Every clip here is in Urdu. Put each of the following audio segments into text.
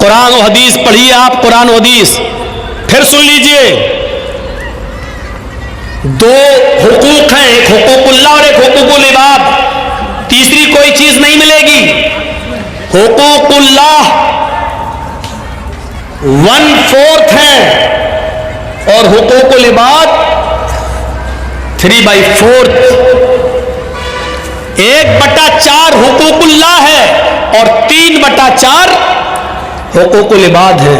قرآن و حدیث پڑھیے آپ، قرآن و حدیث پھر سن لیجئے. دو حقوق ہیں، ایک حقوق اللہ اور ایک حقوق العباد. تیسری کوئی چیز نہیں ملے گی. حقوق اللہ 1/4 ہے اور حقوق العباد 3/4. 1/4 حقوق اللہ ہے اور 3/4 حقوق العباد ہے.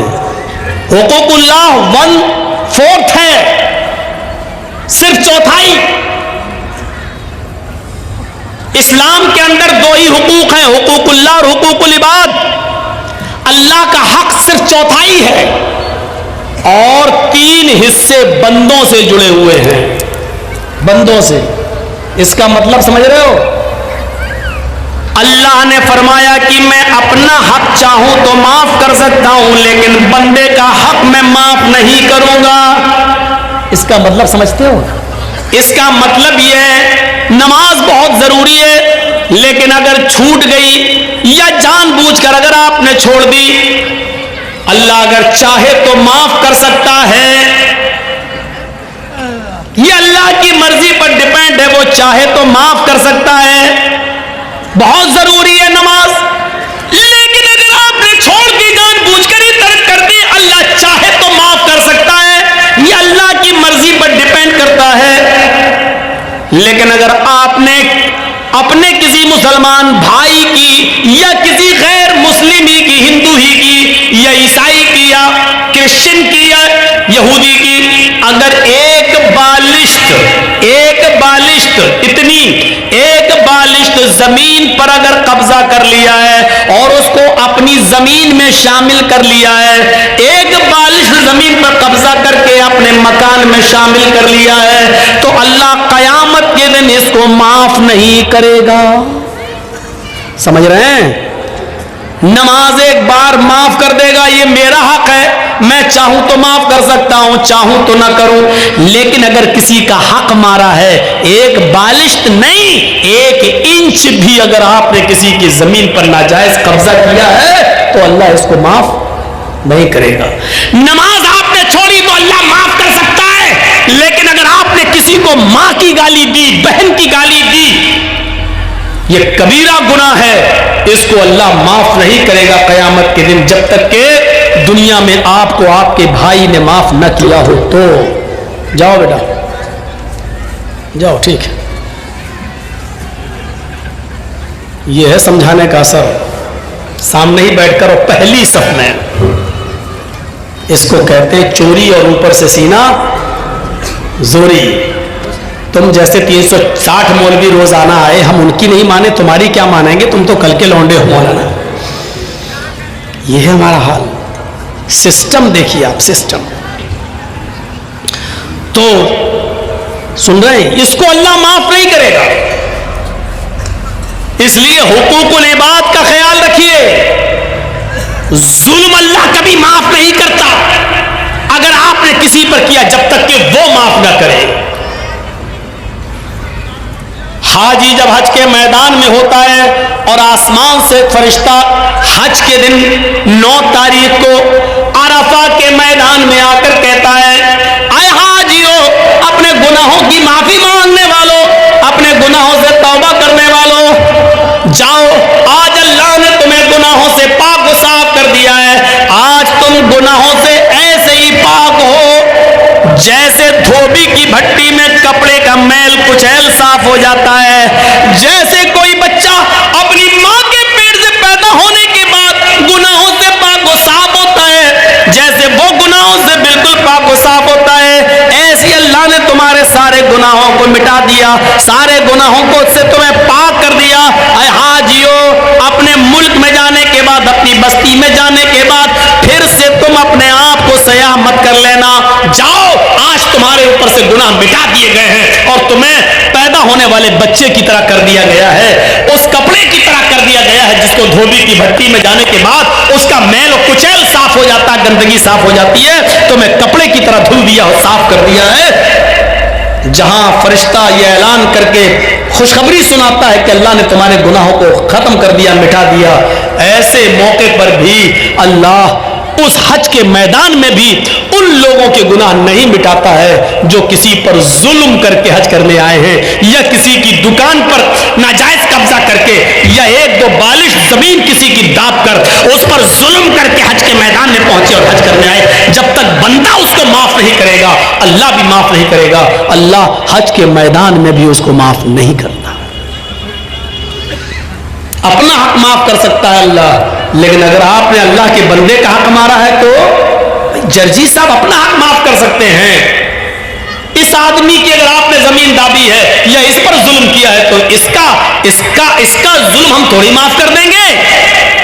حقوق اللہ 1/4 ہے، صرف چوتھائی. اسلام کے اندر 2 ہی حقوق ہیں، حقوق اللہ اور حقوق العباد. اللہ کا حق صرف چوتھائی ہے اور 3 حصے بندوں سے جڑے ہوئے ہیں، بندوں سے. اس کا مطلب سمجھ رہے ہو؟ اللہ نے فرمایا کہ میں اپنا حق چاہوں تو معاف کر سکتا ہوں لیکن بندے کا حق میں معاف نہیں کروں گا. اس کا مطلب سمجھتے ہو؟ اس کا مطلب یہ ہے نماز بہت ضروری ہے لیکن اگر چھوٹ گئی یا جان بوجھ کر اگر آپ نے چھوڑ دی، اللہ اگر چاہے تو معاف کر سکتا ہے. یہ اللہ کی مرضی پر ڈیپینڈ ہے، وہ چاہے تو معاف کر سکتا ہے. بہت ضروری ہے نماز، لیکن اگر آپ نے چھوڑ کے جان بوجھ کر ہی ترک کر دی، اللہ چاہے تو معاف کر سکتا ہے. یہ اللہ کی مرضی پر ڈیپینڈ کرتا ہے. لیکن اگر آپ نے اپنے کسی مسلمان بھائی کی یا کسی غیر مسلم ہی کی، ہندو ہی کی یا عیسائی کی یا کرسچن کی یا یہودی کی، اگر ایک بالشت زمین پر اگر قبضہ کر لیا ہے اور اس کو اپنی زمین میں شامل کر لیا ہے، ایک بالشت زمین پر قبضہ کر کے اپنے مکان میں شامل کر لیا ہے، تو اللہ قیامت کے دن اس کو معاف نہیں کرے گا. سمجھ رہے ہیں؟ نماز ایک بار معاف کر دے گا، یہ میرا حق ہے، میں چاہوں تو معاف کر سکتا ہوں، چاہوں تو نہ کروں. لیکن اگر کسی کا حق مارا ہے، ایک بالشت نہیں 1 انچ بھی اگر آپ نے کسی کی زمین پر ناجائز قبضہ کیا ہے تو اللہ اس کو معاف نہیں کرے گا. نماز آپ نے چھوڑی تو اللہ معاف کر سکتا ہے، لیکن اگر آپ نے کسی کو ماں کی گالی دی، بہن کی گالی دی، یہ کبیرہ گناہ ہے، اس کو اللہ معاف نہیں کرے گا قیامت کے دن، جب تک کہ دنیا میں آپ کو آپ کے بھائی نے معاف نہ کیا ہو. تو جاؤ بیٹا جاؤ، ٹھیک ہے. یہ ہے سمجھانے کا اثر. سامنے ہی بیٹھ کر اور پہلی صف میں، اس کو کہتے ہیں چوری اور اوپر سے سینہ زوری. تم جیسے 360 مولوی روزانہ آئے، ہم ان کی نہیں مانے، تمہاری کیا مانیں گے؟ تم تو کل کے لونڈے ہو مولانا. یہ ہے ہمارا حال. سسٹم دیکھیے آپ، سسٹم. تو سن رہے ہیں، اس کو اللہ معاف نہیں کرے گا. اس لیے حقوق العباد کا خیال رکھیے. ظلم اللہ کبھی معاف نہیں کرتا اگر آپ نے کسی پر کیا، جب تک کہ وہ معاف نہ کرے. حاجی جب حج کے میدان میں ہوتا ہے اور آسمان سے فرشتہ حج کے دن 9 تاریخ کو عرفہ کے میدان میں آ کر کہتا ہے، اے حاجیو، اپنے گناہوں کی معافی مانگنے والوں، اپنے گناہوں سے توبہ کرنے والوں، جاؤ، آج اللہ نے تمہیں گناہوں سے پاک و صاف کر دیا ہے. آج تم گناہوں سے ایسے ہی پاک ہو جیسے دھوبی کی بھٹی میں کپڑے کا میل کچیل صاف ہو جاتا ہے. جیسے کوئی بچہ اپنی ماں کے پیٹ سے پیدا ہونے کے بعد گناہوں سے پاک و صاف ہوتا ہے، جیسے وہ گناہوں سے بالکل پاک و صاف ہوتا ہے، ایسی اللہ نے تمہارے سارے گناہوں کو مٹا دیا، سارے گناہوں کو سے تمہیں پاک کر دیا. اے حاجیو، اپنے ملک میں جانے کے بعد، اپنی بستی میں جانے کے بعد پھر سے تم اپنے آپ کو سیاح مت کر لینا. جاؤ، آج تمہارے اوپر سے گناہ مٹا دیے گئے ہیں اور تمہیں پیدا ہونے والے بچے کی طرح کر دیا گیا ہے، اس کپڑے کی طرح کر دیا گیا ہے جس کو دھوبی کی بھٹی میں جانے کے بعد اس کا میل و کچیل صاف ہو جاتا ہے، گندگی صاف ہو جاتی ہے. تمہیں کپڑے کی طرح دھل دیا اور صاف کر دیا ہے. جہاں فرشتہ یہ اعلان کر کے خوشخبری سناتا ہے کہ اللہ نے تمہارے گناہوں کو ختم کر دیا، مٹا دیا، ایسے موقع پر بھی اللہ اس حج کے میدان میں بھی ان لوگوں کے گناہ نہیں مٹاتا ہے جو کسی پر ظلم کر کے حج کرنے آئے ہیں، یا کسی کی دکان پر ناجائز قبضہ کر کے، یا ایک دو بالش زمین کسی کی داب کر اس پر ظلم کر کے حج کے میدان میں پہنچے اور حج کرنے آئے، جب تک بندہ اس کو معاف نہیں کرے گا اللہ بھی معاف نہیں کرے گا۔ اللہ حج کے میدان میں بھی اس کو معاف نہیں کرتا۔ اپنا حق معاف کر سکتا ہے اللہ، لیکن اگر آپ نے اللہ کے بندے کا حق مارا ہے تو جرجی صاحب اپنا حق معاف کر سکتے ہیں۔ اس آدمی کی اگر آپ نے زمین دابی ہے یا اس پر ظلم کیا ہے تو اس کا ظلم ہم تھوڑی معاف کر دیں گے۔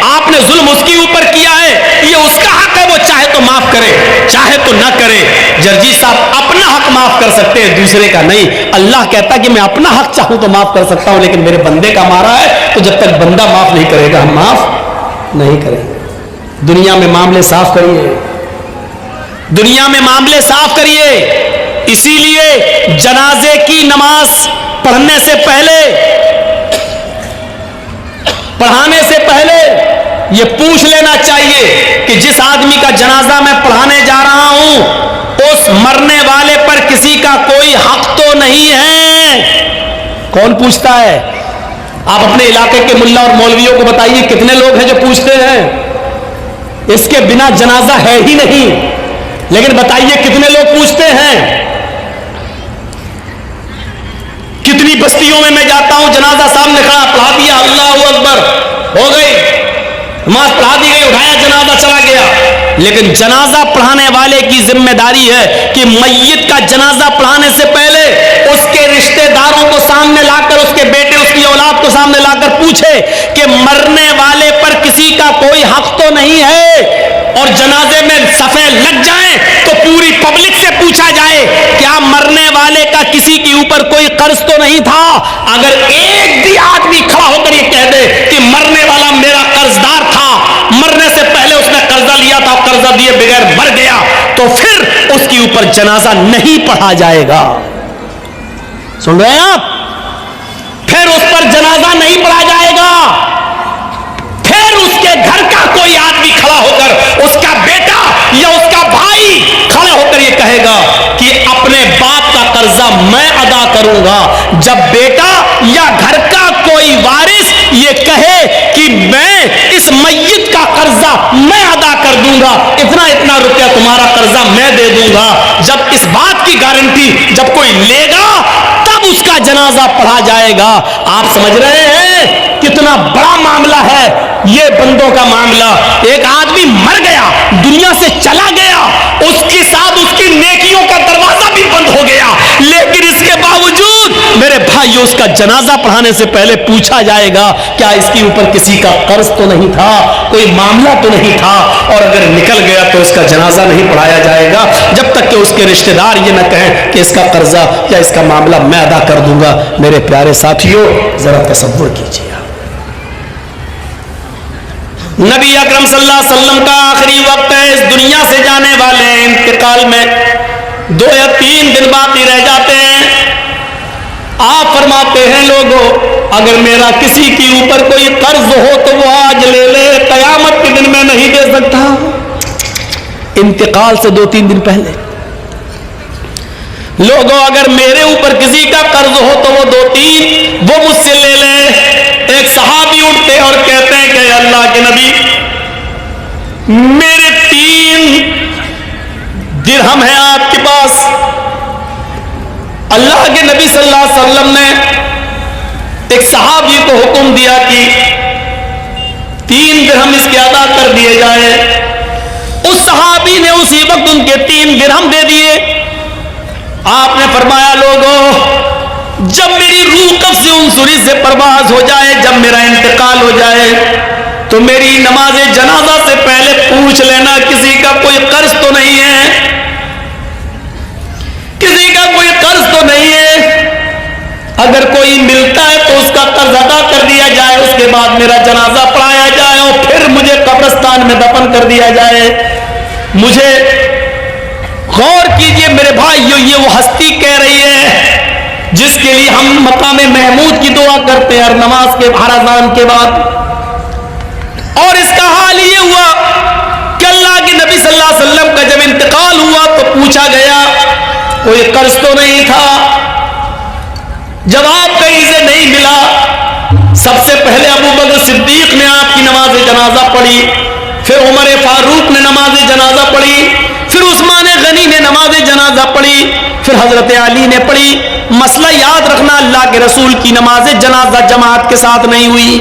آپ نے ظلم اس کے اوپر کیا ہے، یہ اس کا حق ہے، وہ چاہے تو معاف کرے چاہے تو نہ کرے۔ جرجی صاحب اپنا حق معاف کر سکتے ہیں، دوسرے کا نہیں۔ اللہ کہتا کہ میں اپنا حق چاہوں تو معاف کر سکتا ہوں، لیکن میرے بندے کا مارا ہے تو جب تک بندہ معاف نہیں کرے گا ہم معاف نہیں کریں گے۔ دنیا میں معاملے صاف کریے، دنیا میں معاملے صاف کریے۔ اسی لیے جنازے کی نماز پڑھنے سے پہلے، پڑھانے سے پہلے یہ پوچھ لینا چاہیے کہ جس آدمی کا جنازہ میں پڑھانے جا رہا ہوں اس مرنے والے پر کسی کا کوئی حق تو نہیں ہے۔ کون پوچھتا ہے؟ آپ اپنے علاقے کے ملا اور مولویوں کو بتائیے کتنے لوگ ہیں جو پوچھتے ہیں؟ اس کے بنا جنازہ ہے ہی نہیں، لیکن بتائیے کتنے لوگ پوچھتے ہیں؟ کتنی بستیوں میں جاتا ہوں، جنازہ سامنے کھڑا، پڑھا دیا، اللہ اکبر، ہو گئی نماز، پڑھا دی گئی، اٹھایا جنازہ، چلا گیا۔ لیکن جنازہ پڑھانے والے کی ذمہ داری ہے کہ میت کا جنازہ پڑھانے سے پہلے اس کے رشتہ داروں کو سامنے لا کر، اس کے بیٹے، اس کی اولاد کو سامنے لا کر پوچھے کہ مرنے والے پر کسی کا کوئی حق تو نہیں ہے۔ اور جنازے میں صفیں لگ جائیں تو پوری پبلک سے پوچھا جائے کیا مرنے والے کا کسی کے اوپر کوئی قرض تو نہیں تھا؟ اگر ایک بھی آدمی کھڑا ہو کر یہ کہہ دے کہ مرنے والا میرا قرضدار تھا، مرنے سے پہلے اس نے قرضہ لیا تھا، قرضہ دیے بغیر مر گیا، تو پھر اس کے اوپر جنازہ نہیں پڑھا جائے گا۔ سن رہے ہیں آپ؟ پھر اس پر جنازہ نہیں پڑھا جائے گا۔ پھر اس کے گھر کا کوئی آدمی کھڑا ہو کر، اس کا بیٹا یا اس کا بھائی کھڑا ہو کر یہ کہے گا کہ اپنے باپ کا قرضہ میں ادا کروں گا۔ جب بیٹا یا گھر کا کوئی وارث یہ کہے کہ میں اس میت کا قرضہ میں ادا کر دوں گا، اتنا اتنا روپیہ تمہارا قرضہ میں دے دوں گا، جب اس بات کی گارنٹی جب کوئی لے گا تب اس کا جنازہ پڑھا جائے گا۔ آپ سمجھ رہے ہیں کتنا بڑا معاملہ ہے یہ بندوں کا معاملہ؟ ایک آدمی مر گیا، دنیا سے چلا گیا، اس کے ساتھ اس کی نیکیوں کا دروازہ بھی بند ہو گیا، لیکن اس کے باوجود میرے بھائیو اس کا جنازہ پڑھانے سے پہلے پوچھا جائے گا کیا اس کے اوپر کسی کا قرض تو نہیں تھا، کوئی معاملہ تو نہیں تھا، اور اگر نکل گیا تو اس کا جنازہ نہیں پڑھایا جائے گا جب تک کہ اس کے رشتہ دار یہ نہ کہیں کہ اس کا قرضہ یا اس کا معاملہ میں ادا کر دوں گا۔ میرے پیارے ساتھیو ذرا تصور کیجیے، نبی اکرم صلی اللہ علیہ وسلم کا آخری وقت ہے، اس دنیا سے جانے والے ہیں، انتقال میں 2 یا 3 دن باقی رہ جاتے ہیں۔ آپ فرماتے ہیں لوگوں اگر میرا کسی کے اوپر کوئی قرض ہو تو وہ آج لے لے، قیامت کے دن میں نہیں دے سکتا۔ انتقال سے 2-3 دن پہلے لوگوں اگر میرے اوپر کسی کا قرض ہو تو وہ 2-3 وہ مجھ سے لے لے۔ ایک صحابی اٹھتے اور کہتے ہیں کہ اللہ کے نبی میرے 3 درہم ہیں آپ کے پاس۔ اللہ کے نبی صلی اللہ علیہ وسلم نے ایک صحابی کو حکم دیا کہ 3 درہم اس کے ادا کر دیے جائے۔ اس صحابی نے اسی وقت ان کے 3 درہم دے دیے۔ آپ نے فرمایا لوگوں جب میری روح قبض عنصری سے پرواز ہو جائے، جب میرا انتقال ہو جائے تو میری نماز جنازہ سے پہلے پوچھ لینا کسی کا کوئی قرض تو نہیں ہے، کسی کا کوئی قرض تو نہیں ہے۔ اگر کوئی ملتا ہے تو اس کا قرض ادا کر دیا جائے، اس کے بعد میرا جنازہ پڑھایا جائے اور پھر مجھے قبرستان میں دفن کر دیا جائے۔ مجھے غور کیجئے میرے بھائیو، یہ وہ ہستی کہہ رہی ہے جس کے لیے ہم مقام محمود کی دعا کرتے ہیں ہر نماز کے ہر اذان کے بعد. اور اس کا حال یہ ہوا کہ اللہ کے نبی صلی اللہ علیہ وسلم کا جب انتقال ہوا تو پوچھا گیا کوئی قرض تو نہیں تھا؟ جواب کہیں سے نہیں ملا. سب سے پہلے ابو بکر صدیق نے آپ کی نماز جنازہ پڑھی, پھر عمر فاروق نے نماز جنازہ پڑھی, پھر عثمان غنی نے نماز جنازہ پڑھی, پھر حضرت علی نے پڑھی. مسئلہ یاد رکھنا, اللہ کے رسول کی نماز جنازہ جماعت کے ساتھ نہیں ہوئی,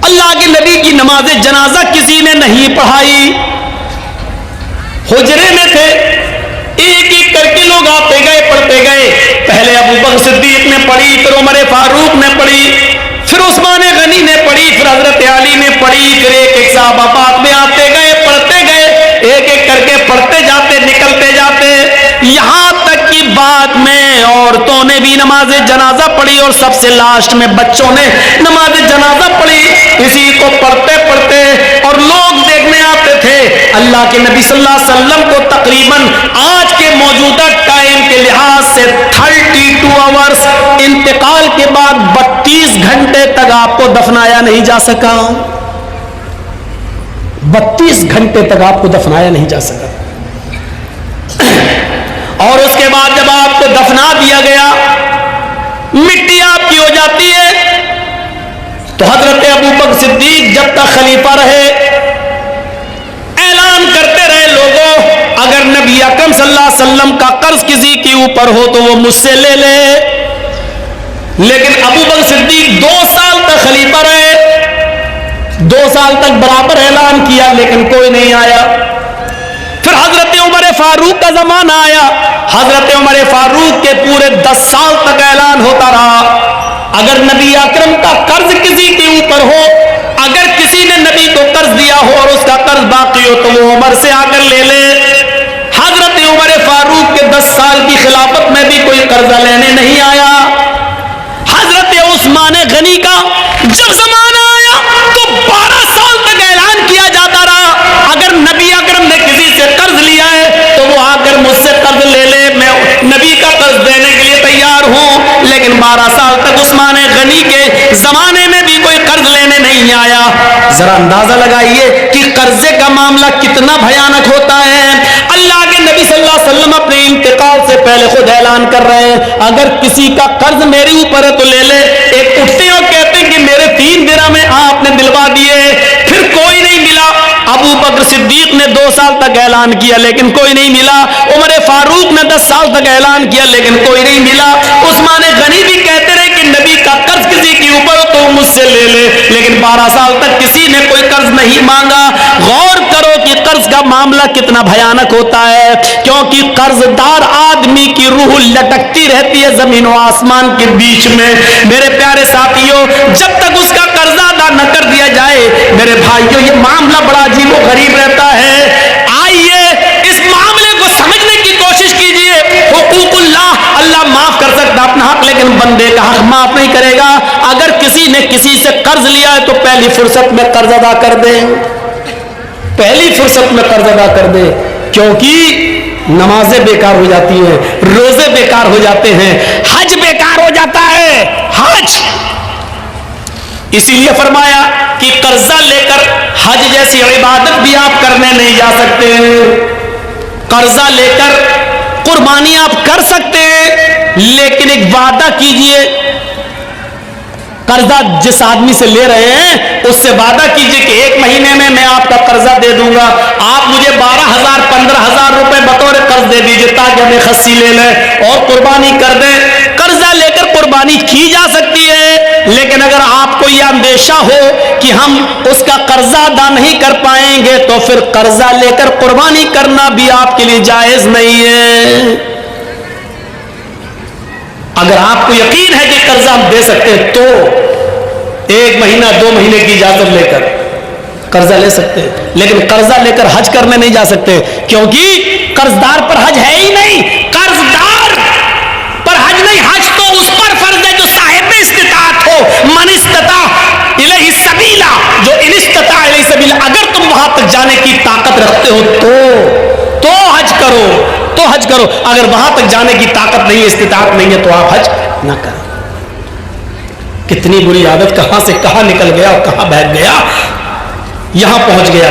اللہ کے نبی کی نماز جنازہ کسی نے نہیں پڑھائی. حجرے میں تھے, ایک ایک کر کے لوگ آتے گئے پڑھتے گئے. پہلے ابو بکر صدیق نے پڑھی, پھر عمر فاروق نے پڑھی, پھر عثمان غنی نے پڑھی, پھر حضرت علی نے پڑھی, پھر ایک ایک صحابہ بعد میں آتے گئے پڑھتے گئے, ایک ایک کر کے پڑھتے جاتے نکلتے جاتے, یہاں تک کہ بعد میں عورتوں نے بھی نماز جنازہ پڑھی اور سب سے لاسٹ میں بچوں نے نماز جنازہ پڑھی. اسی کو پڑھتے پڑھتے اور لوگ دیکھنے آتے تھے. اللہ کے نبی صلی اللہ علیہ وسلم کو تقریباً آج کے موجودہ ٹائم کے لحاظ سے 32 آورز انتقال کے بعد 32 گھنٹے تک آپ کو دفنایا نہیں جا سکا. 32 گھنٹے تک آپ کو دفنایا نہیں جا سکا. اور اس کے بعد جب آپ کو دفنا دیا گیا, مٹی آپ کی ہو جاتی ہے, تو حضرت ابو بکر صدیق جب تک خلیفہ رہے اعلان کرتے رہے لوگوں اگر نبی اکرم صلی اللہ علیہ وسلم کا قرض کسی کے اوپر ہو تو وہ مجھ سے لے لے. لیکن ابو بکر صدیق 2 سال تک خلیفہ رہے, 2 سال تک برابر اعلان کیا لیکن کوئی نہیں آیا. پھر حضرت عمر فاروق کا زمانہ آیا, حضرت عمر فاروق کے پورے 10 سال تک اعلان ہوتا رہا اگر نبی اکرم کا قرض کسی کے اوپر ہو, اگر کسی نے نبی کو قرض دیا ہو اور اس کا قرض باقی ہو تو وہ عمر سے آ کر لے لے. حضرت عمر فاروق کے 10 سال کی خلافت میں بھی کوئی قرضہ لینے نہیں آیا. حضرت عثمان غنی کا جب زمانہ آیا تو 12 سال تک اعلان کیا جاتا رہا اگر نبی اکرم نے کسی سے قرض لیا ہے تو وہ آ کر مجھ سے قرض لے لے, میں نبی کا قرض دینے کے لیے تیار ہوں. لیکن 12 سال تک عثمان غنی کے زمانے میں بھی کوئی قرض لینے نہیں آیا. ذرا اندازہ لگائیے کہ قرضے کا معاملہ کتنا بھیانک ہوتا ہے. اللہ کے نبی صلی اللہ علیہ وسلم اپنے انتقال سے پہلے خود اعلان کر رہے ہیں اگر کسی کا قرض میرے اوپر ہے تو لے لے. ایک اٹھتے اور کہتے ہیں کہ میرے 3 درہم آپ نے دلوا دیے, پھر کوئی نہیں ملا. ابو بکر صدیق نے 2 سال تک اعلان کیا لیکن کوئی نہیں ملا. عمر فاروق نے 10 سال تک اعلان کیا لیکن کوئی نہیں ملا. عثمان غنی بھی کہتے رہے کہ نبی کا قرض کسی کے اوپر ہو تو مجھ سے لے لے, لیکن 12 سال تک کسی نے کوئی قرض نہیں مانگا. غور کرو کہ قرض کا معاملہ کتنا بھیانک ہوتا ہے, کیونکہ قرض دار آدمی کی روح لٹکتی رہتی ہے زمین و آسمان کے بیچ میں. میرے پیارے ساتھیوں, جب تک اس کا قرضہ ادا نہ کر دیا جائے میرے بھائیوں یہ معاملہ بڑا عجیب و غریب رہتا ہے. آئیے اس معاملے کو سمجھنے کی کوشش کیجئے. حقوق اللہ معاف کر سکتا اپنا حق, لیکن بندے کا حق معاف نہیں کرے گا. اگر کسی نے کسی سے قرض لیا ہے تو پہلی فرصت میں قرض ادا کر دے, پہلی فرصت میں قرض ادا کر دے, کیونکہ نمازیں بیکار ہو جاتی ہیں, روزے بیکار ہو جاتے ہیں, حج بیکار ہو جاتا ہے. حج اسی لیے فرمایا کہ قرضہ لے کر حج جیسی عبادت بھی آپ کرنے نہیں جا سکتے. قرضہ لے کر قربانی آپ کر سکتے ہیں لیکن ایک وعدہ کیجئے, قرضہ جس آدمی سے لے رہے ہیں اس سے وعدہ کیجئے کہ 1 مہینے میں آپ کا قرضہ دے دوں گا, آپ مجھے 12,000 15,000 روپے بطور قرض دے دیجئے تاکہ ہمیں خصی لے لیں اور قربانی کر دیں. قرضہ لے کر قربانی کی جا سکتی ہے, لیکن اگر آپ کو یہ اندیشہ ہو کہ ہم اس کا قرضہ ادا نہیں کر پائیں گے تو پھر قرضہ لے کر قربانی کرنا بھی آپ کے لیے جائز نہیں ہے. اگر آپ کو یقین ہے کہ قرضہ ہم دے سکتے ہیں تو 1 مہینہ 2 مہینے کی اجازت لے کر قرضہ لے سکتے ہیں, لیکن قرضہ لے کر حج کرنے نہیں جا سکتے, کیونکہ قرضدار پر حج ہے ہی نہیں. قرضدار پر حج نہیں, حج تو اس پر فرض ہے جو صاحب استطاعت ہو. من استطاع الیہ سبیلا, جو ان استطاع الیہ سبیلا, اگر تم وہاں تک جانے کی طاقت رکھتے ہو تو حج کرو. تو حج کرو, اگر وہاں تک جانے کی طاقت نہیں ہے, استطاعت نہیں ہے, تو آپ حج نہ کرو. کتنی بری عادت کہاں سے کہاں نکل گیا اور کہاں بہت گیا, یہاں پہنچ گیا.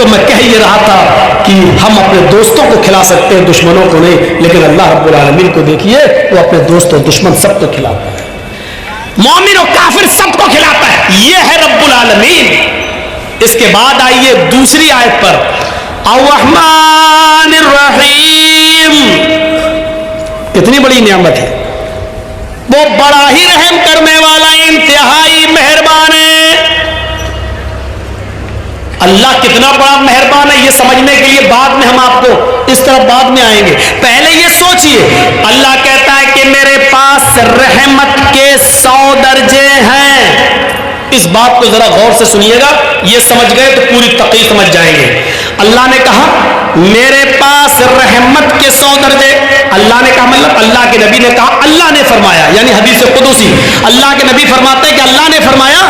میں کہہ یہ رہا تھا کہ ہم اپنے دوستوں کو کھلا سکتے ہیں, دشمنوں کو نہیں, لیکن اللہ رب العالمین کو دیکھیے, وہ اپنے دوست اور دشمن سب کو کھلاتا ہے, مومن و کافر سب کو کھلاتا ہے. یہ ہے رب العالمین. اس کے بعد آئیے دوسری آیت پر, الرحمن الرحیم. کتنی بڑی نعمت ہے, وہ بڑا ہی رحم کرنے والا, انتہائی مہربان ہے. اللہ کتنا بڑا مہربان ہے, یہ سمجھنے کے لیے بعد میں ہم آپ کو اس طرف بعد میں آئیں گے. پہلے یہ سوچئے, اللہ کہتا ہے کہ میرے پاس رحمت کے 100 درجے ہیں. اس بات کو ذرا غور سے سنیے گا, یہ سمجھ گئے تو پوری تقریر سمجھ جائیں گے. اللہ نے کہا میرے پاس رحمت کے 100 درجے. اللہ نے کہا مطلب اللہ کے نبی نے کہا, اللہ نے فرمایا, یعنی حدیث قدسی. اللہ کے نبی فرماتے ہیں کہ اللہ نے فرمایا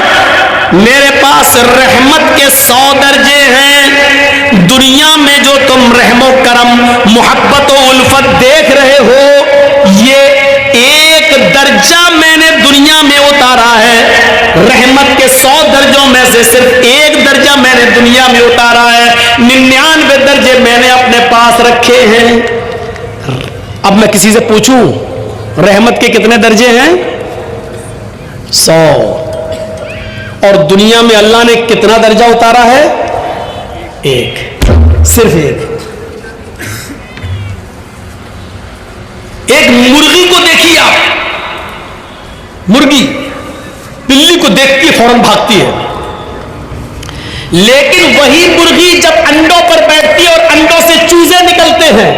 میرے پاس رحمت کے 100 درجے ہیں. دنیا میں جو تم رحم و کرم, محبت و الفت دیکھ رہے ہو, یہ ایک درجہ میں نے دنیا میں اتارا ہے. رحمت کے 100 درجوں میں سے صرف ایک درجہ میں نے دنیا میں اتارا ہے. 99 درجے میں نے اپنے پاس رکھے ہیں. اب میں کسی سے پوچھوں رحمت کے کتنے درجے ہیں؟ 100. اور دنیا میں اللہ نے کتنا درجہ اتارا ہے؟ ایک, صرف ایک. ایک مرغی کو دیکھیے آپ, مرغی بلی کو دیکھتی ہے فوراً بھاگتی ہے, لیکن وہی مرغی جب انڈوں پر بیٹھتی ہے اور انڈوں سے چوزے نکلتے ہیں,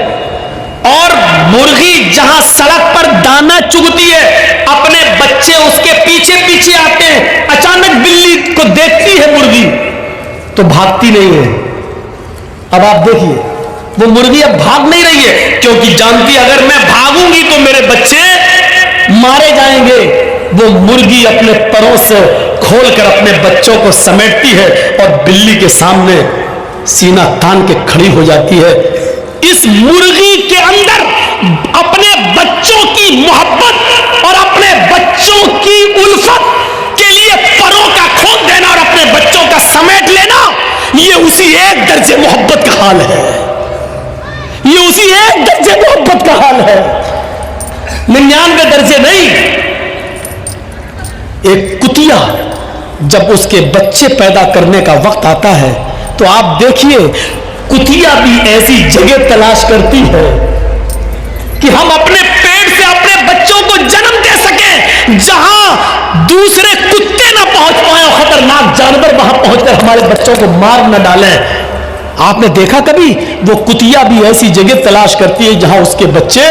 اور مرغی جہاں سڑک پر دانا چگتی ہے, اپنے بچے اس کے پیچھے پیچھے آتے ہیں, اچانک بلی کو دیکھتی ہے مرغی تو بھاگتی نہیں ہے. اب آپ دیکھیے وہ مرغی اب بھاگ نہیں رہی ہے, کیونکہ جانتی اگر میں بھاگوں گی تو میرے بچے مارے جائیں گے. وہ مرغی اپنے پروں سے کھول کر اپنے بچوں کو سمیٹتی ہے اور بلی کے سامنے سینہ تان کے کھڑی ہو جاتی ہے. اس مرغی کے اندر اپنے بچوں کی محبت اور اپنے بچوں کی الفت کے لیے پروں کا کھول دینا اور اپنے بچوں کا سمیٹ لینا, یہ اسی ایک درجے محبت کا حال ہے. یہ اسی ایک درجے محبت کا حال ہے, 99 درجے نہیں. ایک کتیا جب اس کے بچے پیدا کرنے کا وقت آتا ہے تو آپ دیکھیے کتیا بھی ایسی جگہ تلاش کرتی ہے کہ ہم اپنے پیٹ سے اپنے بچوں کو جنم دے سکیں جہاں دوسرے کتے نہ پہنچ پائیں اور خطرناک جانور وہاں پہنچ کر ہمارے بچوں کو مار نہ ڈالیں. آپ نے دیکھا کبھی وہ کتیا بھی ایسی جگہ تلاش کرتی ہے جہاں اس کے بچے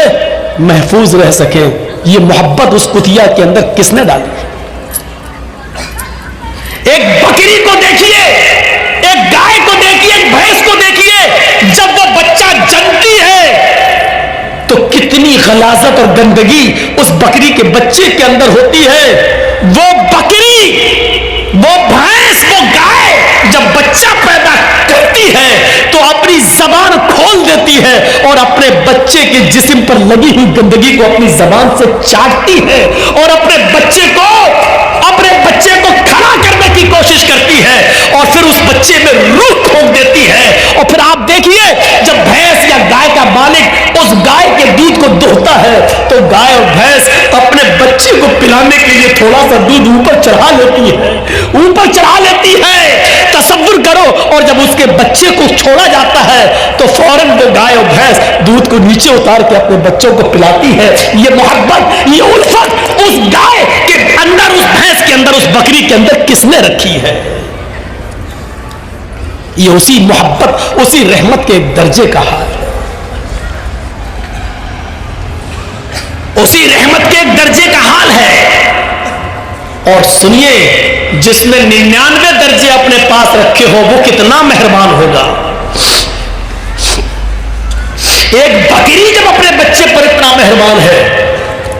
محفوظ رہ سکیں. یہ محبت اس کتیا کے اندر کس نے ڈالی؟ ایک بکری کو دیکھیے, ایک گائے کو دیکھیے, ایک بھینس کو دیکھیے, جب وہ بچہ جنتی ہے تو کتنی غلاظت اور گندگی اس بکری کے بچے کے اندر ہوتی ہے. وہ بکری, وہ بھینس, وہ گائے جب بچہ پیدا کرتی ہے تو اپنی زبان کھول دیتی ہے اور اپنے بچے کے جسم پر لگی ہوئی گندگی کو اپنی زبان سے چاٹتی ہے اور اپنے بچے کو کھڑا کرنے کی کوشش کرتی ہے اور پھر اس بچے میں روح پھونک دیتی ہے. اور پھر آپ دیکھیے جب بھینس یا گائے کا مالک اس گائے کے دودھ کو دوہتا ہے تو گائے اور بھینس اپنے بچے کو پلانے کے لیے تھوڑا سا دودھ اوپر چڑھا لیتی ہے. تصور کرو, اور جب اس کے بچے کو چھوڑا جاتا ہے تو فوراً وہ گائے اور بھینس دودھ کو نیچے اتار کے اپنے بچوں کو پلاتی ہے. یہ محبت, یہ الفت اس گائے کے اندر, اس بھینس کے اندر, اس بکری کے اندر کس نے رکھی ہے؟ یہ اسی محبت, اسی رحمت کے ایک درجے کا حال ہے. اسی رحمت کے ایک درجے کا حال ہے. اور سنیے, جس نے 99 درجے اپنے پاس رکھے ہو وہ کتنا مہربان ہوگا. ایک بکری جب اپنے بچے پر اتنا مہربان ہے,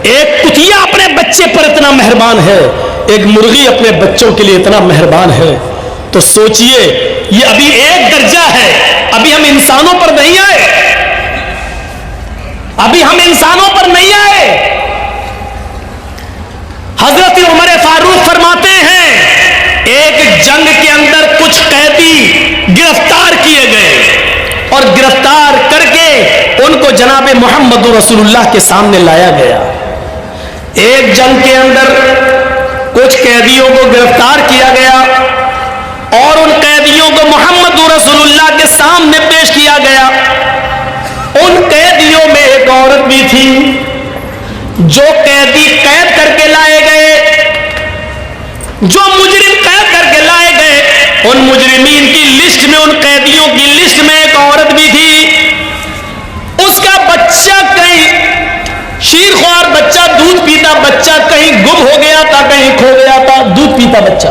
ایک کتیا اپنے بچے پر اتنا مہربان ہے, ایک مرغی اپنے بچوں کے لیے اتنا مہربان ہے, تو سوچئے یہ ابھی ایک درجہ ہے, ابھی ہم انسانوں پر نہیں آئے. ابھی ہم انسانوں پر نہیں آئے. حضرت عمر فاروق فرماتے ہیں ایک جنگ کے اندر کچھ قیدی گرفتار کیے گئے اور گرفتار کر کے ان کو جناب محمد رسول اللہ کے سامنے لایا گیا. ایک جنگ کے اندر کچھ قیدیوں کو گرفتار کیا گیا اور ان قیدیوں کو محمد رسول اللہ کے سامنے پیش کیا گیا. ان قیدیوں میں ایک عورت بھی تھی. جو قیدی قید کر کے لائے گئے, جو مجرم قید کر کے لائے گئے, ان مجرمین کی لسٹ میں, ان قیدیوں کی لسٹ میں ایک عورت بھی تھی. اس کا بچہ کہیں شیرخوار بچہ, دودھ پیتا بچہ کہیں گم ہو گیا تھا, کہیں کھو گیا تھا, دودھ پیتا بچہ.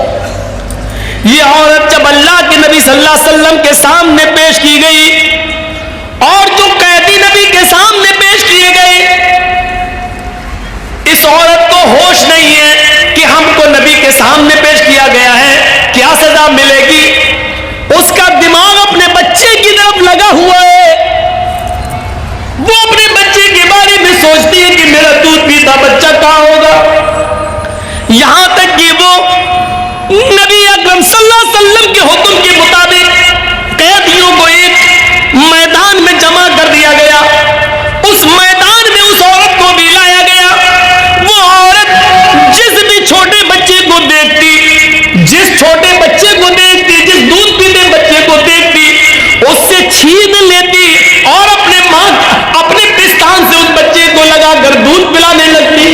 یہ عورت جب اللہ کے نبی صلی اللہ علیہ وسلم کے سامنے پیش کی گئی اور جو قیدی نبی کے سامنے پیش کیے گئے, اس عورت کو ہوش نہیں ہے کہ ہم کو نبی کے سامنے پیش کیا گیا ہے, کیا سزا ملے گی. اس کا دماغ اپنے بچے کی طرف لگا ہوا ہے. وہ اپنے بچے کے بارے میں سوچتی ہے کہ میرا دودھ پیتا بچہ کہاں ہوگا. یہاں تک کہ وہ نبی اکرم صلی اللہ علیہ وسلم کے حکم کے مطابق قیدیوں کو ایک میدان میں جمع کر دیا گیا. اس میدان میں اس عورت کو بھی لایا گیا. وہ عورت جس بھی چھوٹے بچے کو دیکھتی, جس چھوٹے بچے کو دیکھتی, جس دودھ پیتے بچے کو دیکھتی, اس سے چھین لیتی اور اپنے پستان سے اس بچے کو لگا کر دودھ پلانے لگتی.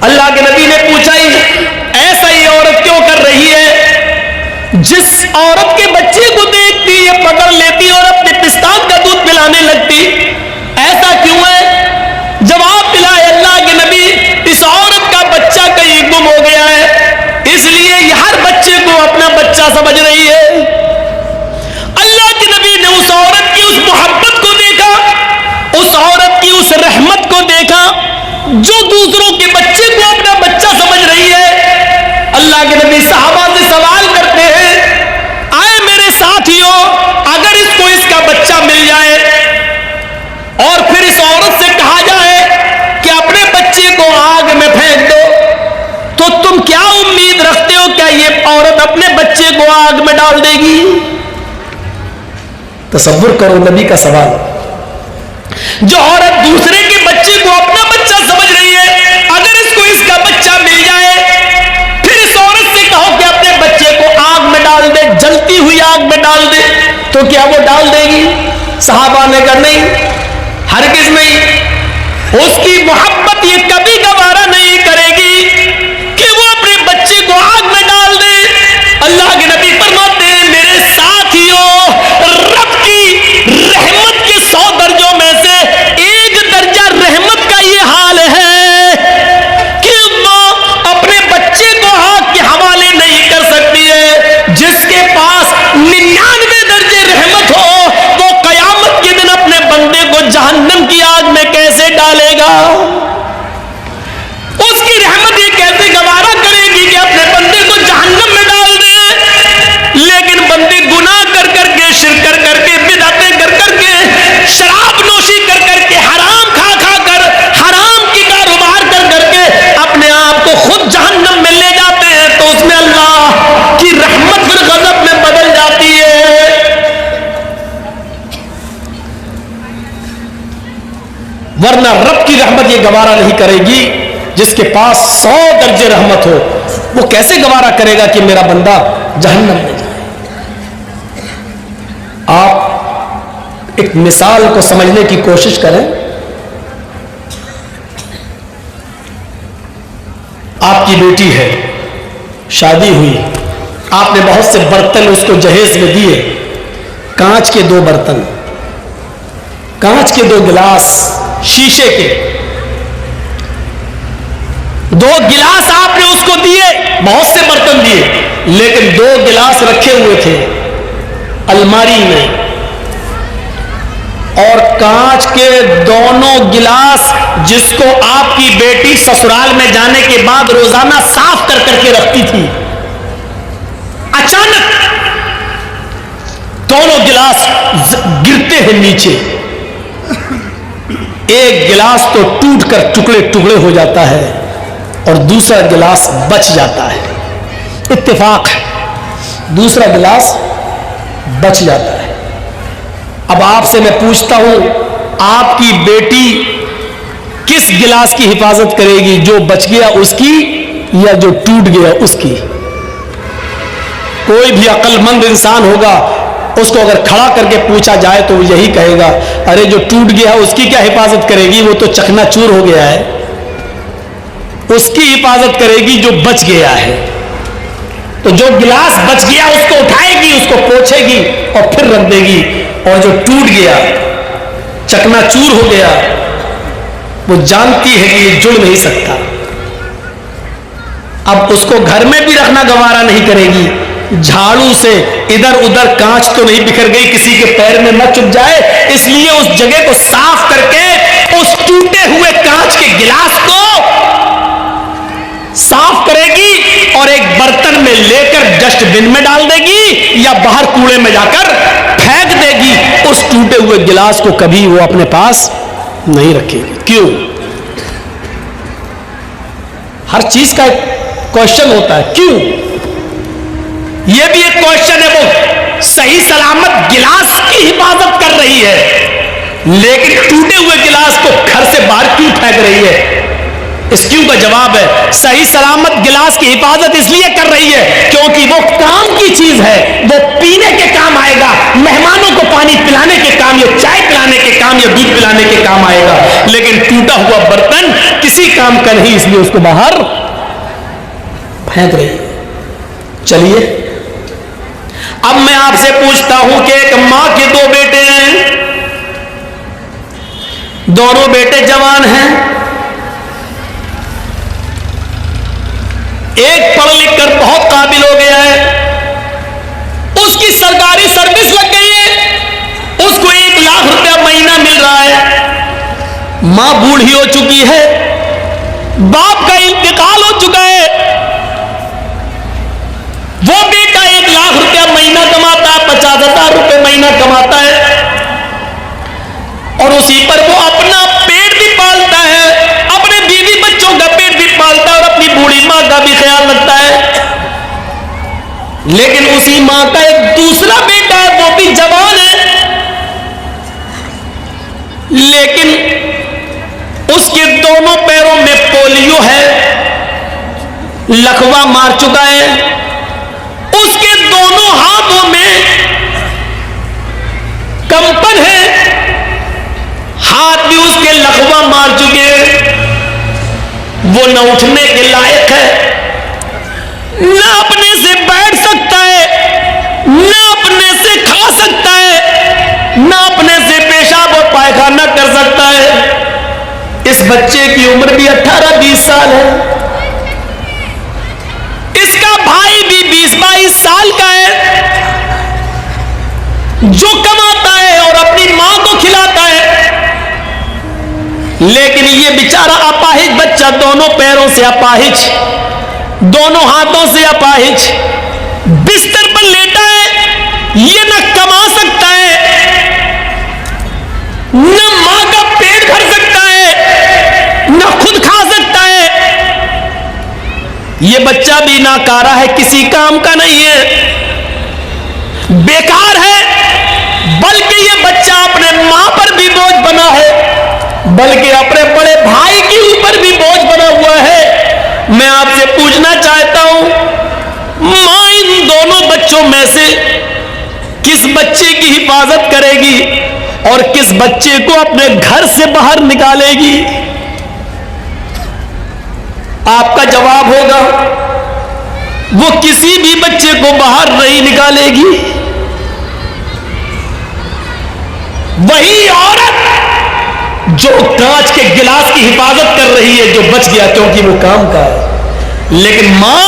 اللہ کے نبی نے پوچھا ایسا یہ عورت کیوں کر رہی ہے؟ جس عورت کے بچے کو دیکھتی یہ پکڑ لیتی اور اپنے پستان کا دودھ پلانے لگتی. ایسا کیوں ہے؟ جواب دلائے اللہ کے نبی, اس عورت کا بچہ کہیں گم ہو گیا ہے, اس لیے یہ ہر بچے کو اپنا بچہ سمجھ رہی ہے. اللہ کے نبی نے اس عورت کی اس محبت کو دیکھا, اس عورت کی اس رحمت کو دیکھا جو دوسروں کے بچے کو اپنا بچہ سمجھ رہی ہے. اللہ کے نبی صحابہ سے سوال کرتے ہیں, آئے میرے ساتھیوں, اگر اس کو اس کا بچہ مل جائے اور پھر اس عورت سے کہا جائے کہ اپنے بچے کو آگ میں پھینک دو, تو تم کیا امید رکھتے ہو, کیا یہ عورت اپنے بچے کو آگ میں ڈال دے گی؟ تصور کرو نبی کا سوال. جو عورت دوسرے کے بچے کو اپنا بچہ سمجھ رہی ہے, اگر اس کو اس کا بچہ مل جائے پھر اس عورت سے کہو کہ اپنے بچے کو آگ میں ڈال دے, جلتی ہوئی آگ میں ڈال دے, تو کیا وہ ڈال دے گی؟ صحابہ نے کہا نہیں, ہرگز نہیں. اس کی محبت یہ کبھی گوارا نہیں کرے گی کہ وہ اپنے بچے کو آگ میں ڈال دے. اللہ کے نبی فرماتے ہیں میرے ساتھیوں, رب کی رحمت کے 100 درجوں میں سے ایک درجہ رحمت کا یہ حال ہے کہ وہ اپنے بچے کو آگ کے حوالے نہیں کر سکتی ہے. جس کے پاس 99 درجے رحمت ہو, وہ قیامت کے دن اپنے بندے کو جہنم کی آگ میں کیسے ڈالے گا؟ اس کی رحمت یہ کیسے گوارا کرے گی کہ اپنے بندے کو جہنم میں ڈال دے؟ لیکن بندے گناہ کر کر کے, شرک کر کر کے, بدعتیں کر کر کے, شراب نوشی کر کر کے, حرام کھا کھا کر, حرام کی کاروبار کر کر کے اپنے آپ کو خود جہنم میں لے جاتے ہیں, تو اس میں اللہ کی رحمت پھر غضب میں بدل جاتی ہے. ورنہ رب کی رحمت یہ گوارا نہیں کرے گی. جس کے پاس 100 درجے رحمت ہو, وہ کیسے گوارا کرے گا کہ میرا بندہ جہنم میں جائے؟ آپ ایک مثال کو سمجھنے کی کوشش کریں. آپ کی بیٹی ہے, شادی ہوئی, آپ نے بہت سے برتن اس کو جہیز میں دیے, کانچ کے 2 برتن, کانچ کے 2 گلاس, شیشے کے 2 گلاس آپ نے اس کو دیے, بہت سے برتن دیے, لیکن 2 گلاس رکھے ہوئے تھے الماری میں, اور کانچ کے دونوں گلاس جس کو آپ کی بیٹی سسرال میں جانے کے بعد روزانہ صاف کر کر کے رکھتی تھی, اچانک دونوں گلاس گرتے ہیں نیچے. ایک گلاس تو ٹوٹ کر ٹکڑے ٹکڑے ہو جاتا ہے اور دوسرا گلاس بچ جاتا ہے. اتفاق ہے, دوسرا گلاس بچ جاتا ہے. اب آپ سے میں پوچھتا ہوں, آپ کی بیٹی کس گلاس کی حفاظت کرے گی, جو بچ گیا اس کی یا جو ٹوٹ گیا اس کی؟ کوئی بھی عقل مند انسان ہوگا, اس کو اگر کھڑا کر کے پوچھا جائے تو وہ یہی کہے گا, ارے جو ٹوٹ گیا اس کی کیا حفاظت کرے گی, وہ تو چکنا چور ہو گیا ہے. اس کی حفاظت کرے گی جو بچ گیا ہے. تو جو گلاس بچ گیا اس کو اٹھائے گی, اس کو پوچھے گی اور پھر رکھ دے گی, اور جو ٹوٹ گیا, چکنا چور ہو گیا, وہ جانتی ہے کہ یہ جڑ نہیں سکتا. اب اس کو گھر میں بھی رکھنا گوارا نہیں کرے گی, جھاڑو سے ادھر ادھر کانچ تو نہیں بکھر گئی, کسی کے پیر میں نہ چپ جائے, اس لیے اس جگہ کو صاف کر کے اس ٹوٹے ہوئے کانچ کے گلاس کو صاف کرے گی اور ایک برتن میں لے کر ڈسٹ بن میں ڈال دے گی یا باہر کوڑے میں جا کر پھینک دے گی. اس ٹوٹے ہوئے گلاس کو کبھی وہ اپنے پاس نہیں رکھے گی. کیوں؟ ہر چیز کا ایک کوشچن ہوتا ہے, کیوں؟ یہ بھی ایک کوشچن ہے. وہ صحیح سلامت گلاس کی حفاظت کر رہی ہے, لیکن ٹوٹے ہوئے گلاس کو گھر سے باہر کیوں پھینک رہی ہے؟ اس کیوں کا جواب ہے, صحیح سلامت گلاس کی حفاظت اس لیے کر رہی ہے کیونکہ وہ کام کی چیز ہے, وہ پینے کے کام آئے گا, مہمانوں کو پانی پلانے کے کام یا چائے پلانے کے کام یا دودھ پلانے کے کام آئے گا. لیکن ٹوٹا ہوا برتن کسی کام کا نہیں, اس لیے اس کو باہر پھینک رہی ہے. چلیے اب میں آپ سے پوچھتا ہوں کہ ایک ماں کے دو بیٹے ہیں, دونوں بیٹے جوان ہیں, ایک پڑھ لکھ کر بہت قابل ہو گیا ہے, اس کی سرکاری سروس لگ گئی ہے, اس کو 1 لاکھ روپیہ مہینہ مل رہا ہے. ماں بوڑھی ہو چکی ہے, باپ کا انتقال ہو چکا ہے, وہ بیٹا 1 لاکھ روپیہ مہینہ کماتا ہے, 50,000 روپے مہینہ کماتا ہے, اور اسی پر وہ اپنا پیٹ بھی پالتا ہے, اپنے بیوی بچوں کا پیٹ بھی پالتا ہے, اور اپنی بوڑھی ماں کا بھی خیال رکھتا ہے. لیکن اسی ماں کا ایک دوسرا بیٹا ہے, وہ بھی جوان ہے, لیکن اس کے دونوں پیروں میں پولیو ہے, لکوا مار چکا ہے, اس کے دونوں ہاتھوں میں کمپن ہے, ہاتھ بھی اس کے لکوا مار چکے ہیں, وہ نہ اٹھنے کے لائق ہے, نہ اپنے سے بیٹھ سکتا ہے, نہ اپنے سے کھا سکتا ہے, نہ اپنے سے پیشاب اور پائخانہ کر سکتا ہے. اس بچے کی عمر بھی 18-20 سال ہے, اس کا بھائی بھی 20-22 سال کا ہے, جو کماتا ہے اور اپنی ماں کو کھلاتا ہے. لیکن یہ بیچارہ اپاہج بچہ, دونوں پیروں سے اپاہج, دونوں ہاتھوں سے اپاہج, بستر پر لیٹا ہے, یہ نہ کما سکتا ہے, نہ ماں کا پیٹ بھر سکتا ہے, نہ خود کھا سکتا ہے. یہ بچہ بھی ناکارہ ہے, کسی کام کا نہیں ہے, بیکار ہے, بلکہ یہ بچہ اپنے ماں پر بھی بوجھ بنا ہے, بلکہ اپنے بڑے بھائی کے اوپر بھی بوجھ بنا ہوا ہے. میں آپ سے پوچھنا چاہتا ہوں, ماں ان دونوں بچوں میں سے کس بچے کی حفاظت کرے گی اور کس بچے کو اپنے گھر سے باہر نکالے گی؟ آپ کا جواب ہوگا, وہ کسی بھی بچے کو باہر نہیں نکالے گی. وہی عورت جو کانچ کے گلاس کی حفاظت کر رہی ہے جو بچ گیا کیونکہ وہ کام کا ہے, لیکن ماں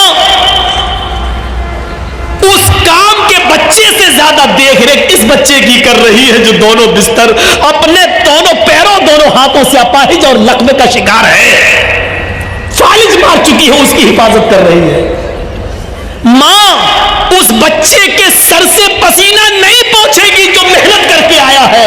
اس کام کے بچے سے زیادہ دیکھ ریکھ اس بچے کی کر رہی ہے جو دونوں بستر, اپنے دونوں پیروں دونوں ہاتھوں سے اپاہج اور لکوے کا شکار ہے, فالج مار چکی ہے, اس کی حفاظت کر رہی ہے. ماں اس بچے کے سر سے پسینہ نہیں پہنچے گی جو محنت کر کے آیا ہے,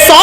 100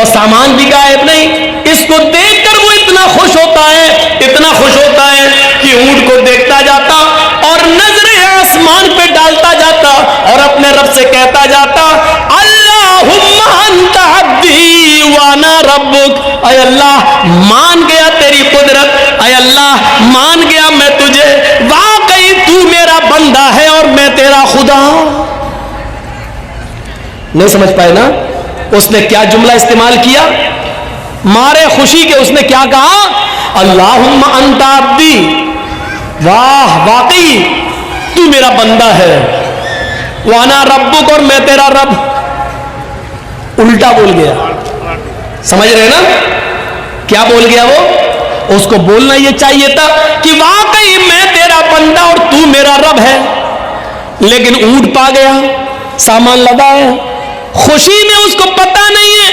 اور سامان بھی غائب نہیں. اس کو دیکھ کر وہ اتنا خوش ہوتا ہے کہ اونٹ کو دیکھتا جاتا اور نظریں آسمان پہ ڈالتا جاتا اور اپنے رب سے کہتا جاتا اللہم انت عبدی وانا ربک. اے اللہ مان گیا تیری قدرت, اے اللہ مان گیا میں تجھے, واقعی تو میرا بندہ ہے اور میں تیرا خدا. نہیں سمجھ پائے نا اس نے کیا جملہ استعمال کیا؟ مارے خوشی کے اس نے کیا کہا؟ اللہم انت عبدی, واہ واقعی تو میرا بندہ ہے, وانا ربک اور میں تیرا رب. الٹا بول گیا. سمجھ رہے نا کیا بول گیا وہ؟ اس کو بولنا یہ چاہیے تھا کہ واقعی میں تیرا بندہ اور تو میرا رب ہے, لیکن اونٹ پا گیا, سامان لدا ہے, خوشی میں اس کو پتہ نہیں ہے,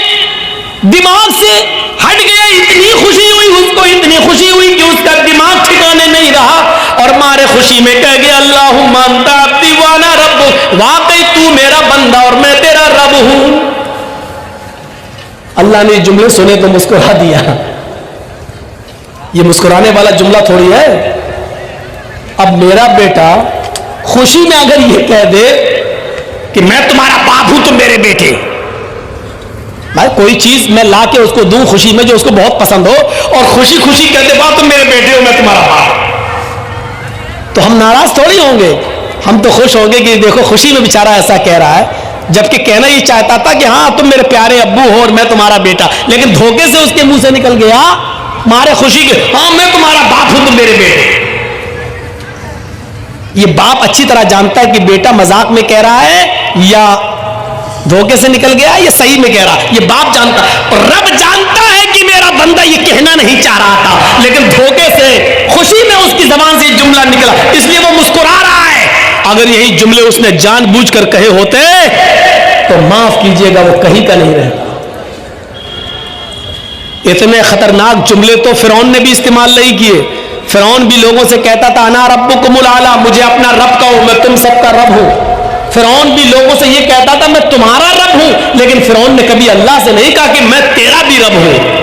دماغ سے ہٹ گیا. اتنی خوشی ہوئی اس کو, اتنی خوشی ہوئی کہ اس کا دماغ ٹھکانے نہیں رہا اور مارے خوشی میں کہہ گیا اللہم انت عبدی وانا ربک, واقعی تو میرا بندہ اور میں تیرا رب ہوں. اللہ نے جملے سنے تو مسکرا دیا. یہ مسکرانے والا جملہ تھوڑی ہے. اب میرا بیٹا خوشی میں اگر یہ کہہ دے کہ میں تمہارا باپ ہوں تم میرے بیٹے, بھائی کوئی چیز میں لا کے اس کو دوں خوشی میں جو اس کو بہت پسند ہو اور خوشی خوشی کہتے باپ تم میرے بیٹے ہو میں تمہارا باپ, تو ہم ناراض تھوڑی ہوں گے. ہم تو خوش ہوں گے کہ دیکھو خوشی میں بیچارہ ایسا کہہ رہا ہے, جبکہ کہنا یہ چاہتا تھا کہ ہاں تم میرے پیارے ابو ہو اور میں تمہارا بیٹا, لیکن دھوکے سے اس کے منہ سے نکل گیا مارے خوشی کے ہاں میں تمہارا باپ ہوں تم میرے بیٹے. یہ باپ اچھی طرح جانتا ہے کہ بیٹا مذاق میں کہہ رہا ہے یا دھوکے سے نکل گیا یا صحیح میں کہہ رہا. یہ باپ جانتا ہے اور رب جانتا ہے کہ میرا بندہ یہ کہنا نہیں چاہ رہا تھا, لیکن دھوکے سے خوشی میں اس کی زبان سے یہ جملہ نکلا, اس لیے وہ مسکرا رہا ہے. اگر یہی جملے اس نے جان بوجھ کر کہے ہوتے تو معاف کیجئے گا وہ کہیں کا نہیں رہتا. اتنے خطرناک جملے تو فرعون نے بھی استعمال نہیں کیے. فرعون بھی لوگوں سے کہتا تھا انا ربکم الاعلی, مجھے اپنا رب کہو میں تم سب کا رب ہوں. فرعون بھی لوگوں سے یہ کہتا تھا میں تمہارا رب ہوں, لیکن فرعون نے کبھی اللہ سے نہیں کہا کہ میں تیرا بھی رب ہوں.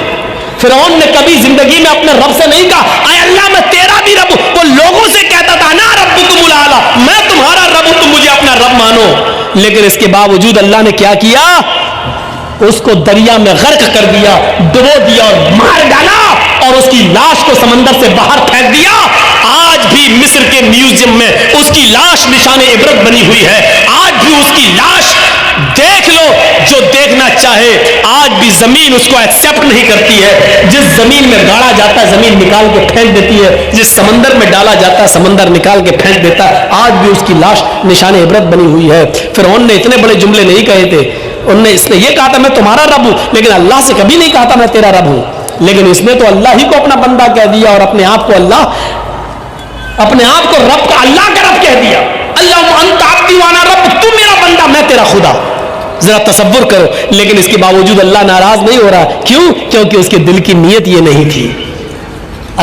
فرعون نے کبھی زندگی میں اپنے رب سے نہیں کہا اے اللہ میں تیرا بھی رب ہوں. وہ لوگوں سے کہتا تھا انا ربکم الاعلی, میں تمہارا رب ہوں تم مجھے اپنا رب مانو. لیکن اس کے باوجود اللہ نے کیا کیا؟ اس کو دریا میں غرق کر دیا, ڈبو دیا اور مار ڈالا اور اس کی لاش کو سمندر سے باہر پھینک دیا. آج بھی مصر کے میوزیم میں اس کی لاش نشان عبرت بنی ہوئی ہے. آج بھی اس کی لاش دیکھ لو جو دیکھنا چاہے. آج بھی زمین اس کو ایکسپٹ نہیں کرتی ہے. جس زمین میں گاڑا جاتا ہے زمین نکال کے پھینک دیتی ہے, جس سمندر میں ڈالا جاتا ہے سمندر نکال کے پھینک دیتا ہے. آج بھی اس کی لاش نشان عبرت بنی ہوئی ہے. فرعون نے اتنے بڑے جملے نہیں کہے تھے. اس نے یہ کہا تھا میں تمہارا رب ہوں, لیکن اللہ سے کبھی نہیں کہا تھا میں تیرا رب ہوں. لیکن اس نے تو اللہ ہی کو اپنا بندہ کہہ دیا اور اپنے آپ کو رب کا اللہ کا رب کہہ دیا. اللہ انت عبدی وانا رب, تو میرا بندہ میں تیرا خدا. ذرا تصور کرو. لیکن اس کے باوجود اللہ ناراض نہیں ہو رہا. کیوں؟ کیونکہ اس کے دل کی نیت یہ نہیں تھی.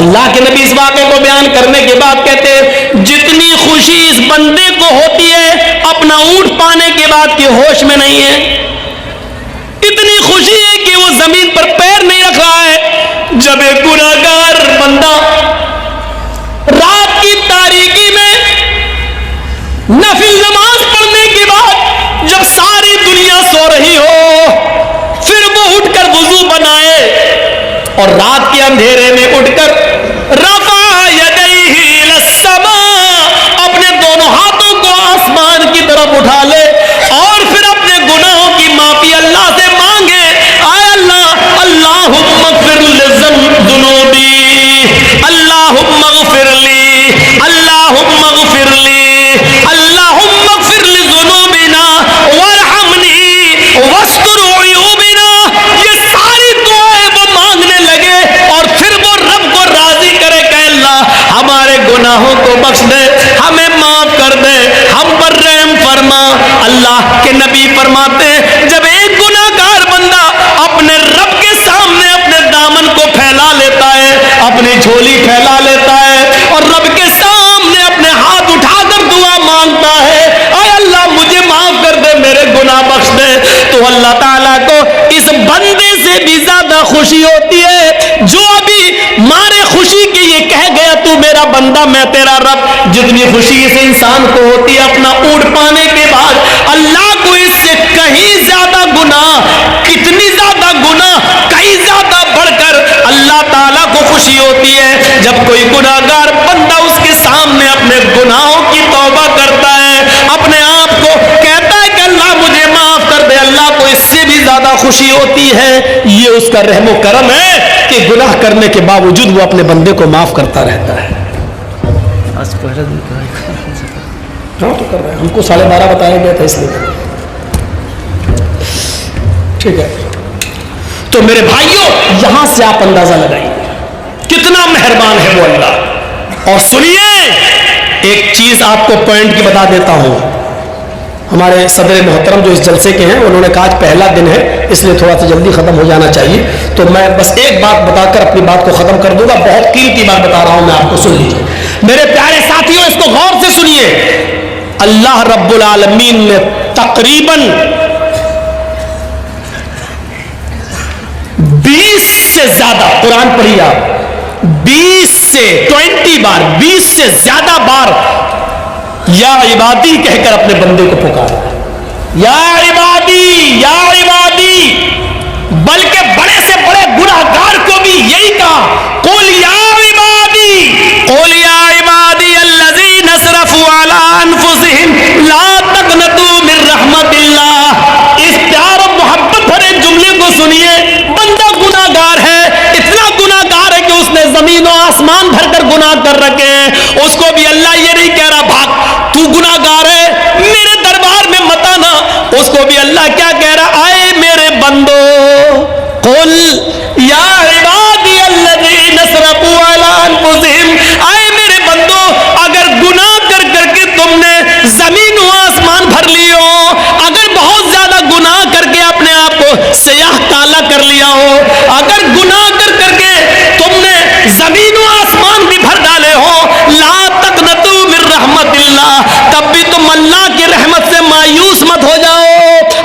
اللہ کے نبی اس واقعے کو بیان کرنے کے بعد کہتے ہیں جتنی خوشی اس بندے کو ہوتی ہے اپنا اونٹ پانے کے بعد کہ ہوش میں نہیں ہے, اتنی خوشی ہے کہ وہ زمین پر پیر نہیں رکھ رہا ہے. جب ایک گناہگار بندہ رات کی تاریکی میں نفل نماز پڑھنے کے بعد جب ساری دنیا سو رہی ہو پھر وہ اٹھ کر وضو بنائے اور رات کے اندھیرے میں اٹھ کر رفع یدیہ الی السماء, اپنے دونوں ہاتھوں کو آسمان کی طرف اٹھا لے اور پھر اپنے گناہوں کی معافی اللہ سے مانگے. اے اللہ اللہم اغفر لذنوبی, اللہم اغفر لی, اللہم اغفر لی, اللہم اغفر لذنوبنا وارحمنی واستر عیوبنا. یہ ساری دعائیں وہ مانگنے لگے اور پھر وہ رب کو راضی کرے کہ اللہ ہمارے گناہوں کو بخش دے, ہمیں معاف کر دے, ہم پر رحم فرما. اللہ کے نبی فرماتے ہیں جب ایک گناہگار بندہ اپنے رب کے سامنے اپنے دامن کو پھیلا لیتا ہے, اپنی جھولی پھیلا لیتا ہے اور رب کے سامنے اپنے ہاتھ اٹھا کر دعا مانگتا ہے اے اللہ مجھے معاف کر دے, میرے گناہ بخش دے, تو اللہ تعالیٰ کو اس بندے سے خوشی ہوتی ہے جو ابھی مارے خوشی کی یہ کہہ گیا تو میرا بندہ میں تیرا رب. جتنی خوشی اس انسان کو ہوتی ہے اپنا اونٹ پانے کے بعد، اللہ کو اس سے کہیں زیادہ گناہ، کتنی زیادہ گناہ، کہیں زیادہ بڑھ کر اللہ تعالیٰ کو خوشی ہوتی ہے جب کوئی گناہگار بندہ اس کے سامنے اپنے گناہوں کی توبہ کرتا ہے، اپنے آپ کو کہتا ہے کہ اللہ مجھے معاف کر دے. اللہ کو اس سے بھی زیادہ خوشی ہوتی ہے. یہ اس کا رحم و کرم ہے کہ گناہ کرنے کے باوجود وہ اپنے بندے کو معاف کرتا رہتا ہے. ہاں تو کر رہے ہیں، ہم کو 12:30 بتایا گیا تھا اس لیے. ٹھیک ہے، تو میرے بھائیوں یہاں سے آپ اندازہ لگائیے کتنا مہربان ہے وہ اللہ. اور سنیے ایک چیز آپ کو پوائنٹ کی بتا دیتا ہوں. ہمارے صدر محترم جو اس جلسے کے ہیں انہوں نے کہا آج پہلا دن ہے اس لیے تھوڑا سا جلدی ختم ہو جانا چاہیے، تو میں بس ایک بات بتا کر اپنی بات کو ختم کر دوں گا. بہت قیمتی بات بتا رہا ہوں میں آپ کو، سن لیجیے میرے پیارے ساتھیوں، اس کو غور سے سنیے. اللہ رب العالمین نے تقریباً 20 سے زیادہ، قرآن پڑھیے آپ، 20 سے زیادہ بار یا عبادی کہہ کر اپنے بندے کو پکارا. یا عبادی یا عبادی، بلکہ بڑے سے بڑے گناہگار کو بھی یہی کہا، قل یا عبادی، قل یا عبادی الذین اسرفوا علی انفسہم لا تقنطوا من رحمت اللہ. اس پیار و محبت بھرے جملے کو سنیے. بندہ گناہگار ہے، اتنا گناہگار ہے کہ اس نے زمین و آسمان بھر کر گناہ کر رکھے ہیں. اس کو بھی اللہ یہ نہیں کہہ رہا بھاگ تو گناہگار ہے میرے دربار میں مت آنا. اس کو بھی اللہ کیا کہہ رہا، آئے میرے بندو، قل یا عبادی الذین اسرفوا علی انفسہم، آئے میرے بندو اگر گناہ کر کر کے تم نے زمین و آسمان بھر لی ہو، اگر بہت زیادہ گناہ کر کے اپنے آپ کو سیاہ کالا کر لیا ہو، اگر گناہ کر کر کے تم نے زمین و آسمان بھی بھر ڈالے ہو، لا تقنطوا من رحمت اللہ، تب بھی تم اللہ کی رحمت سے مایوس مت ہو جاؤ،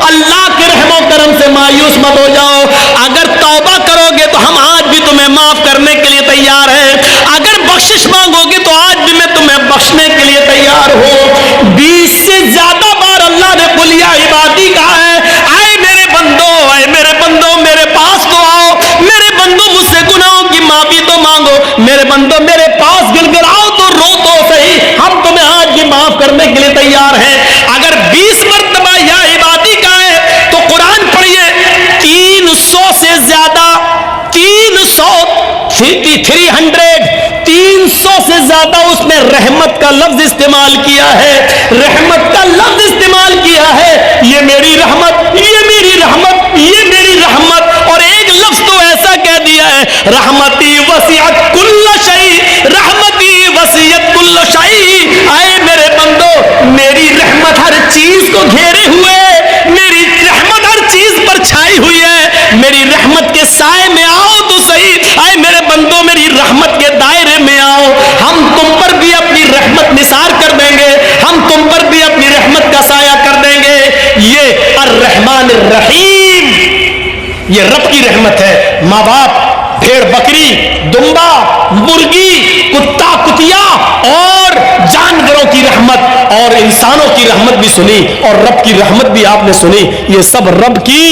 اللہ کے رحم و کرم سے مایوس مت ہو جاؤ. اگر توبہ کرو گے تو ہم آج بھی تمہیں معاف کرنے کے لیے تیار ہیں، اگر بخشش مانگو گے تو آج بھی میں تمہیں بخشنے کے لیے تیار ہوں. 20 سے زیادہ بار اللہ نے قل یا عبادی کہا ہے. آئے میرے بندو، آئے میرے بندو میرے پاس تو آؤ، میرے بندو مجھ سے گناہوں کی معافی تو مانگو، میرے بندو میرے پاس گر گراؤ تو رو تو صحیح، ہم تمہیں آج بھی معاف کرنے کے لیے تیار ہیں. اگر 20 مرتبہ یا عبادی کا ہے تو قرآن پڑھیے 300 سے زیادہ، 300 سے زیادہ اس نے رحمت کا لفظ استعمال کیا ہے، رحمت کا لفظ استعمال کیا ہے. یہ میری رحمت، یہ میری رحمت، یہ میری رحمت. اور ایک لفظ تو ایسا کہہ دیا ہے، رحمتی وسعت کل شیء، رحمتی وسعت کل شیء. آئے میرے بندو میری رحمت ہر چیز کو گھیرے ہوئے، میری رحمت ہر چیز پر چھائی ہوئی ہے، میری رحمت کے سائے میں آؤ تو صحیح. آئے میرے بندو میری رحمت کے دائرے میں آؤ، ہم تم پر بھی اپنی رحمت نثار کر دیں گے، ہم تم پر بھی اپنی رحمت کا سایہ کر دیں گے. یہ الرحمن الرحیم، یہ رب کی رحمت ہے. ماں باپ، بھیڑ بکری، دمبا، مرغی، کتا کتیا اور جانوروں کی رحمت اور انسانوں کی رحمت بھی سنی اور رب کی رحمت بھی آپ نے سنی. یہ سب رب کی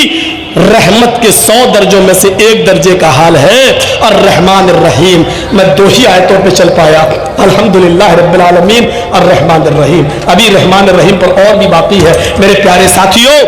رحمت کے 100 درجوں میں سے ایک درجے کا حال ہے. الرحمن الرحیم، میں 2 ہی آیتوں پہ چل پایا. الحمدللہ رب العالمین الرحمن الرحیم. ابھی رحمان الرحیم پر اور بھی باقی ہے. میرے پیارے ساتھیوں،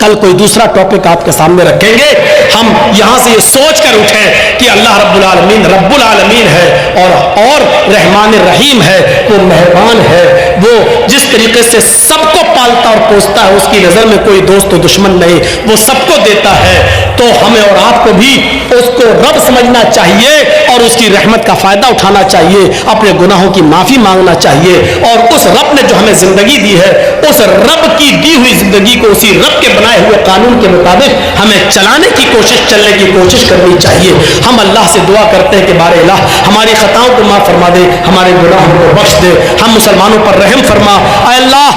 کل کوئی دوسرا ٹاپک آپ کے سامنے رکھیں گے. ہم یہاں سے یہ سوچ کر اٹھیں کہ اللہ رب العالمین ہے اور رحمان الرحیم ہے، وہ مہربان ہے، وہ جس طریقے سے سب کو پالتا اور پوستا ہے، اس کی نظر میں کوئی دوست و دشمن نہیں، وہ سب کو دیتا ہے. تو ہمیں اور آپ کو بھی اس کو رب سمجھنا چاہیے اور اس کی رحمت کا فائدہ اٹھانا چاہیے، اپنے گناہوں کی معافی مانگنا چاہیے اور اس رب نے جو ہمیں زندگی دی ہے، اس رب کی دی ہوئی زندگی کو اسی رب کے بنائے ہوئے قانون کے مطابق ہمیں چلانے کی کوشش، چلنے کی کوشش کرنی چاہیے. ہم اللہ سے دعا کرتے ہیں کہ بار الہ ہماری خطاؤں کو معاف فرما دے، ہمارے گناہوں کو بخش دے، ہم مسلمانوں پر رحم فرما. اے اللہ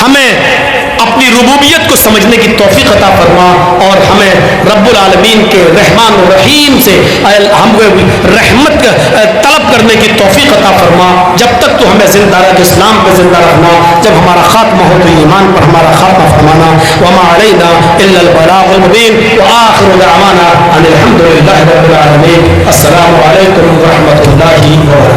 ہمیں اپنی ربوبیت کو سمجھنے کی توفیق عطا فرما اور ہمیں رب العالمین کے رحمان و رحیم سے ہم کو رحمت طلب کرنے کی توفیق عطا فرما. جب تک تو ہمیں زندہ رکھ، اسلام پہ زندہ رکھنا، جب ہمارا خاتمہ ہو تو ایمان پر ہمارا خاتمہ فرمانا. وما علینا الا البلاغ المبین وآخر دعوانا ان الحمد للہ رب العالمین. السلام علیکم ورحمۃ اللہ وبرکاتہ.